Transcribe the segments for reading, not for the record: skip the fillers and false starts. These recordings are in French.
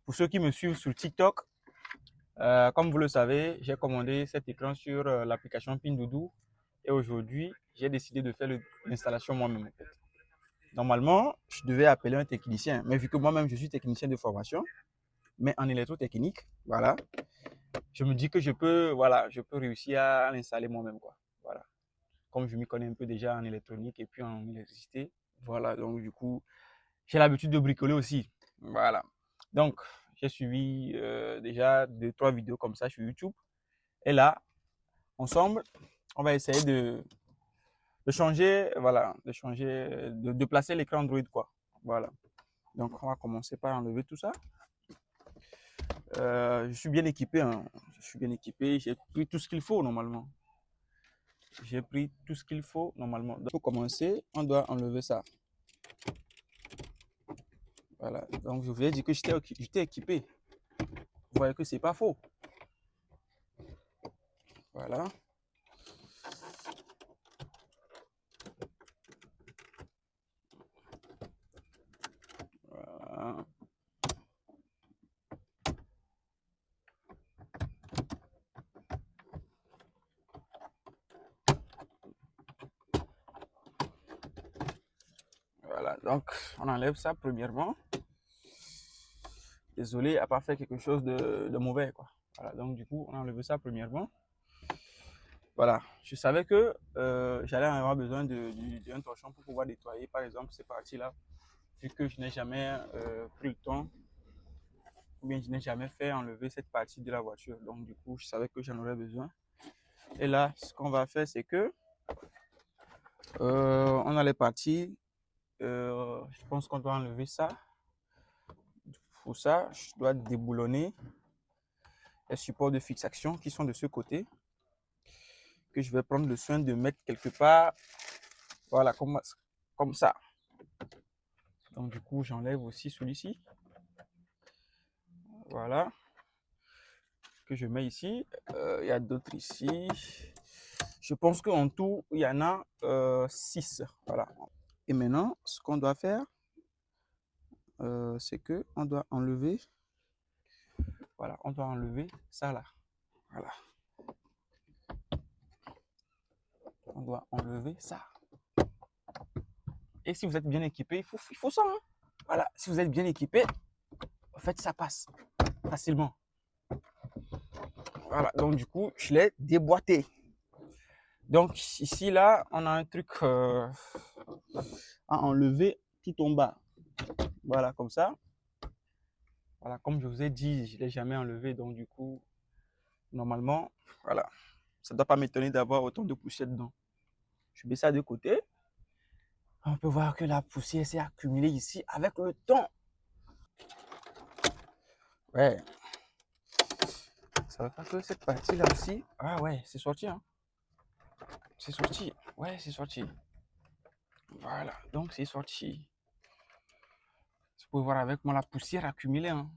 Pour ceux qui me suivent sur TikTok, comme vous le savez, j'ai commandé cet écran sur l'application Pindoodoo et aujourd'hui, j'ai décidé de faire l'installation moi-même. En fait. Normalement, je devais appeler un technicien, mais vu que moi-même je suis technicien de formation, mais en électrotechnique, voilà, je me dis que je peux réussir à l'installer moi-même, quoi. Voilà. Comme je m'y connais un peu déjà en électronique et puis en électricité, voilà. Donc du coup, j'ai l'habitude de bricoler aussi, voilà. Donc, j'ai suivi déjà 2-3 vidéos comme ça sur YouTube. Et là, ensemble, on va essayer de changer, voilà, de placer l'écran Android, quoi. Voilà. Donc, on va commencer par enlever tout ça. Je suis bien équipé, hein. Je suis bien équipé. J'ai pris tout ce qu'il faut normalement. J'ai pris tout ce qu'il faut normalement. Donc, pour commencer, on doit enlever ça. Voilà. Donc, je vous ai dit que j'étais équipé. Vous voyez que c'est pas faux. Voilà. Voilà. Voilà, donc on enlève ça premièrement. Désolé à pas faire quelque chose de mauvais, quoi. Voilà, donc du coup, on a enlevé ça premièrement. Voilà, je savais que j'allais avoir besoin d'un torchon pour pouvoir nettoyer, par exemple, ces parties-là, vu que je n'ai jamais pris le temps, ou bien je n'ai jamais fait enlever cette partie de la voiture. Donc du coup, je savais que j'en aurais besoin. Et là, ce qu'on va faire, c'est que on a les parties. Je pense qu'on doit enlever ça. Pour ça, je dois déboulonner les supports de fixation qui sont de ce côté, que je vais prendre le soin de mettre quelque part, voilà, comme ça. Donc du coup, j'enlève aussi celui-ci, voilà, que je mets ici. Il y a d'autres ici. Je pense qu'en tout, il y en a 6, voilà. Et maintenant, ce qu'on doit faire, c'est que on doit enlever, voilà, on doit enlever ça là, voilà. On doit enlever ça. Et si vous êtes bien équipé, il faut ça. Hein. Voilà, si vous êtes bien équipé, en fait, ça passe facilement. Voilà, donc du coup, je l'ai déboîté. Donc ici, là, on a un truc à enlever tout en bas. Voilà, comme ça. Voilà, comme je vous ai dit, je ne l'ai jamais enlevé. Donc du coup, normalement, voilà, ça ne doit pas m'étonner d'avoir autant de poussière dedans. Je mets ça de côté. On peut voir que la poussière s'est accumulée ici avec le temps. Ouais. Ça va pas que cette partie-là aussi. Ah ouais, c'est sorti. Hein. C'est sorti. Ouais, c'est sorti. Voilà, donc c'est sorti. Vous pouvez voir avec moi la poussière accumulée. Hein.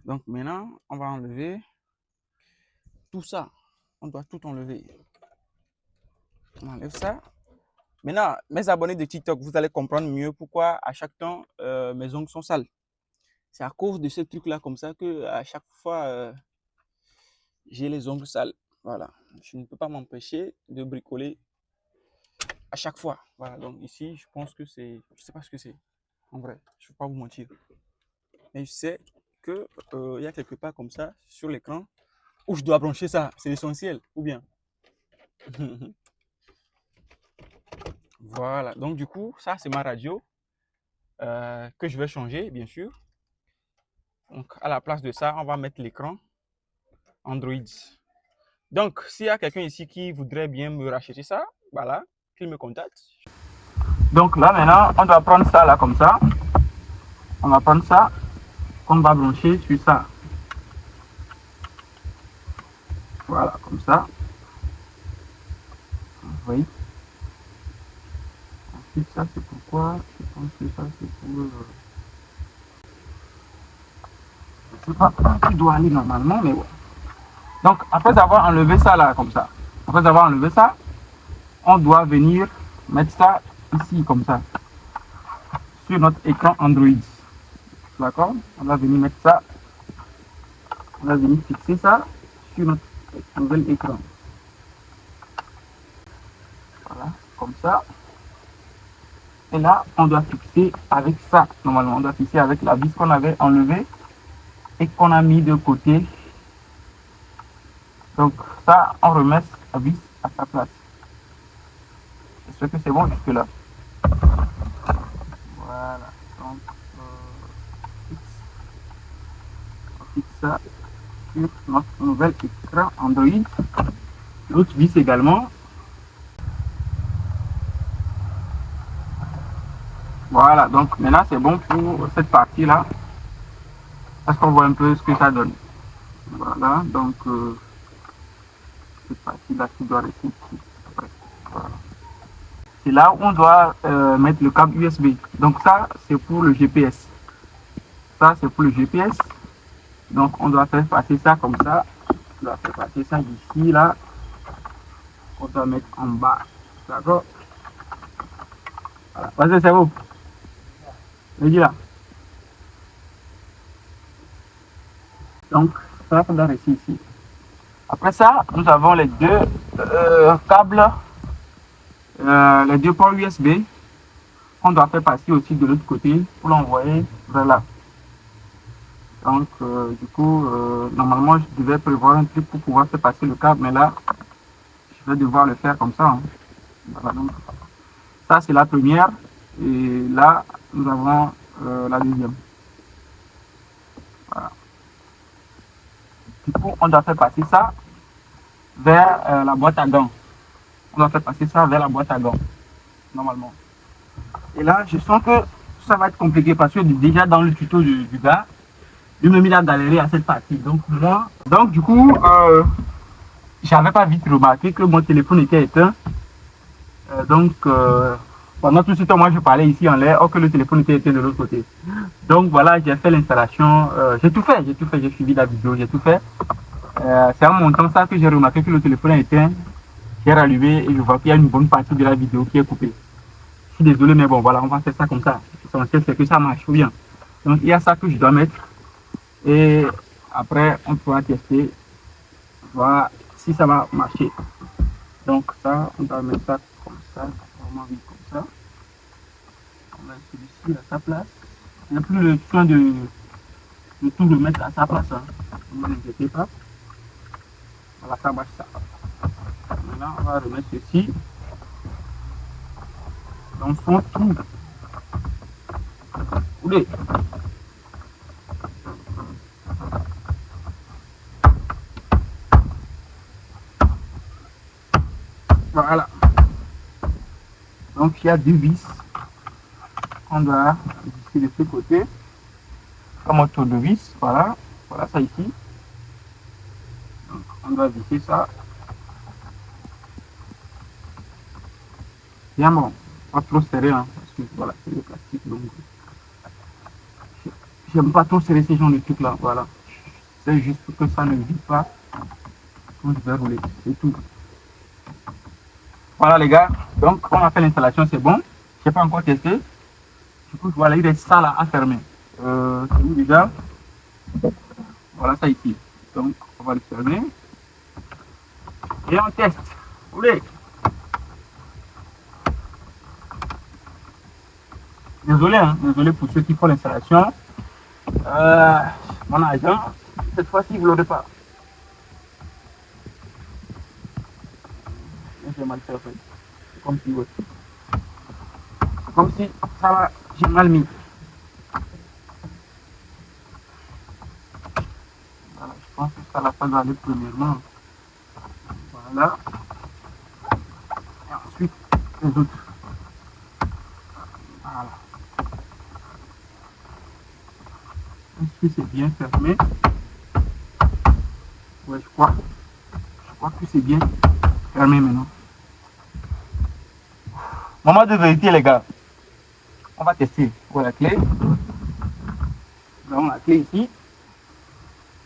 Donc maintenant, on va enlever tout ça. On doit tout enlever. On enlève ça. Maintenant, mes abonnés de TikTok, vous allez comprendre mieux pourquoi à chaque temps mes ongles sont sales. C'est à cause de ce truc-là comme ça que à chaque fois j'ai les ongles sales. Voilà, je ne peux pas m'empêcher de bricoler à chaque fois. Voilà, donc ici, je pense que c'est, je sais pas ce que c'est. En vrai, je ne vais pas vous mentir. Mais je sais que y a quelque part comme ça sur l'écran où je dois brancher ça. C'est l'essentiel, ou bien. Voilà, donc du coup, ça c'est ma radio que je vais changer, bien sûr. Donc à la place de ça, on va mettre l'écran Android. Donc, s'il y a quelqu'un ici qui voudrait bien me racheter ça, voilà, qu'il me contacte. Donc là maintenant, on doit prendre ça là comme ça. On va prendre ça qu'on va brancher sur ça. Voilà, comme ça. Vous voyez. Ensuite, ça c'est pourquoi je pense que ça c'est pour... je sais pas où tu dois aller normalement, mais ouais. Donc, après avoir enlevé ça là, comme ça, après avoir enlevé ça, on doit venir mettre ça ici, comme ça, sur notre écran Android. D'accord? On va venir mettre ça. On va venir fixer ça sur notre nouvel écran. Voilà, comme ça. Et là, on doit fixer avec ça. Normalement, on doit fixer avec la vis qu'on avait enlevée et qu'on a mis de côté. Donc ça, on remet la vis à sa place. J'espère que c'est bon jusque-là. Voilà. Donc, on fixe ça sur notre nouvel écran Android. L'autre vis également. Voilà, donc maintenant c'est bon pour cette partie-là. Parce qu'on voit un peu ce que ça donne. Voilà, donc cette partie-là qui doit rester ici. Voilà. C'est là où on doit mettre le câble USB. Donc ça, c'est pour le GPS. Ça, c'est pour le GPS. Donc on doit faire passer ça comme ça. On doit faire passer ça d'ici, là. On doit mettre en bas. D'accord? Voilà. Vas-y, c'est bon. Je dis là. Donc, ça doit rester ici. Après ça, nous avons les deux câbles, les deux ports USB qu'on doit faire passer aussi de l'autre côté pour l'envoyer vers là. Donc, du coup, normalement, je devais prévoir un truc pour pouvoir faire passer le câble, mais là, je vais devoir le faire comme ça. Hein. Voilà, donc, ça, c'est la première. Et là, nous avons la deuxième. Voilà. Du coup, on doit faire passer ça vers la boîte à gants. On doit faire passer ça vers la boîte à gants, normalement. Et là, je sens que ça va être compliqué parce que déjà dans le tuto du gars, il me mis à galérer à cette partie. Donc, moi, du coup, j'avais pas vite remarqué que mon téléphone était éteint. Pendant tout ce temps, moi, je parlais ici en l'air, or que le téléphone était éteint de l'autre côté. Donc, voilà, j'ai fait l'installation. J'ai tout fait. J'ai suivi la vidéo, j'ai tout fait. C'est en montant ça que j'ai remarqué que le téléphone est éteint. J'ai rallumé et je vois qu'il y a une bonne partie de la vidéo qui est coupée. Je suis désolé, mais bon, voilà, on va faire ça comme ça. L'essentiel, c'est que ça marche bien. Donc, il y a ça que je dois mettre. Et après, on pourra tester, voir si ça va marcher. Donc, ça, on doit mettre ça comme ça, vraiment vite comme ça. On va celui-ci à sa place. Il n'y a plus le soin de tout remettre à sa place. Hein. Ne vous inquiétez pas. Voilà, ça marche ça. Maintenant, on va remettre ceci dans son trou. Oulé. Voilà. Donc il y a deux vis qu'on doit visser de ce côté. Comme un tour de vis. Voilà. Voilà ça ici. Donc on doit visser ça. Bien bon. Pas trop serré, hein, parce que voilà, c'est le plastique. Donc j'aime pas trop serrer ces genres de trucs là. Voilà. C'est juste pour que ça ne vide pas quand je vais rouler. C'est tout. Voilà les gars, donc on a fait l'installation, c'est bon. Je n'ai pas encore testé. Du coup, voilà, il reste ça là à fermer. C'est où déjà? Voilà ça ici. Donc on va le fermer. Et on teste. Oulé. Désolé, hein, désolé pour ceux qui font l'installation. Mon agent, cette fois-ci, vous ne l'aurez pas. J'ai mal fait. C'est comme si, ouais. C'est comme si ça va, j'ai mal mis. Voilà, je pense que ça va pas aller premièrement. Voilà. Et ensuite, les autres. Voilà. Est-ce que c'est bien fermé? Ouais, je crois que c'est bien fermé maintenant. Moment de vérité, les gars. On va tester. Voilà la clé. Nous avons la clé ici.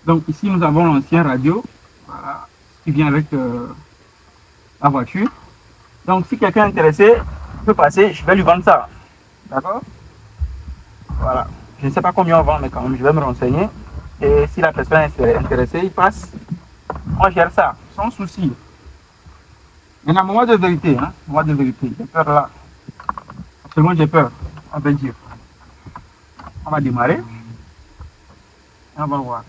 Donc ici, nous avons l'ancien radio. Voilà. Qui vient avec la voiture. Donc si quelqu'un est intéressé, peut passer. Je vais lui vendre ça. D'accord? Voilà. Je ne sais pas combien on vend, mais quand même, je vais me renseigner. Et si la personne est intéressée, il passe. On gère ça, sans souci. Il y a un moment de vérité, hein. Moment de vérité. J'ai peur là. Absolument, j'ai peur. On va dire. On va démarrer. Et on va voir.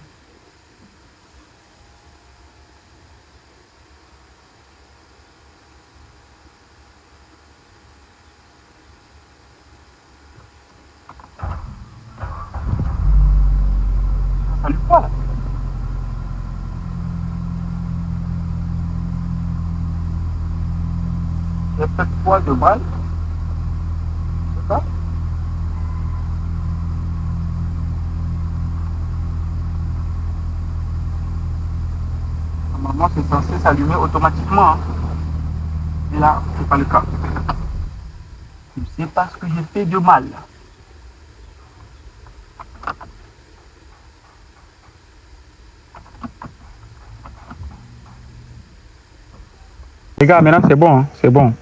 Ça lui pas là. J'ai fait poids de balle. C'est ça? Normalement, c'est censé s'allumer automatiquement. Hein. Et là, c'est pas le cas. Je ne sais pas ce que j'ai fait de mal. Les gars, maintenant c'est bon, hein, c'est bon.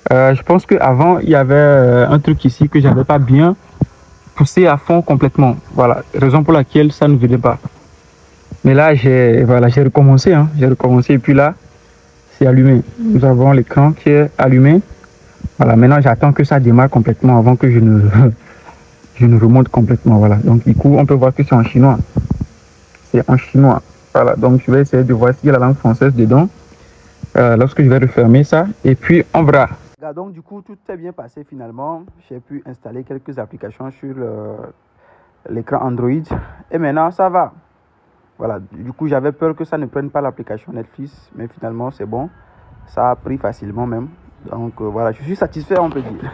Je pense qu'avant, il y avait un truc ici que j'avais pas bien poussé à fond complètement. Voilà, raison pour laquelle ça ne venait pas. Mais là, j'ai recommencé, hein, j'ai recommencé et puis là, c'est allumé. Nous avons l'écran qui est allumé. Voilà, maintenant j'attends que ça démarre complètement avant que je ne, je ne remonte complètement. Voilà, donc du coup, on peut voir que c'est en chinois. C'est en chinois. Voilà, donc je vais essayer de voir s'il y a la langue française dedans. Lorsque je vais refermer ça et puis on verra. Donc du coup tout s'est bien passé finalement. J'ai pu installer quelques applications sur l'écran Android et maintenant ça va. Voilà, du coup j'avais peur que ça ne prenne pas l'application Netflix, mais finalement c'est bon. Ça a pris facilement même. Donc voilà, je suis satisfait on peut dire.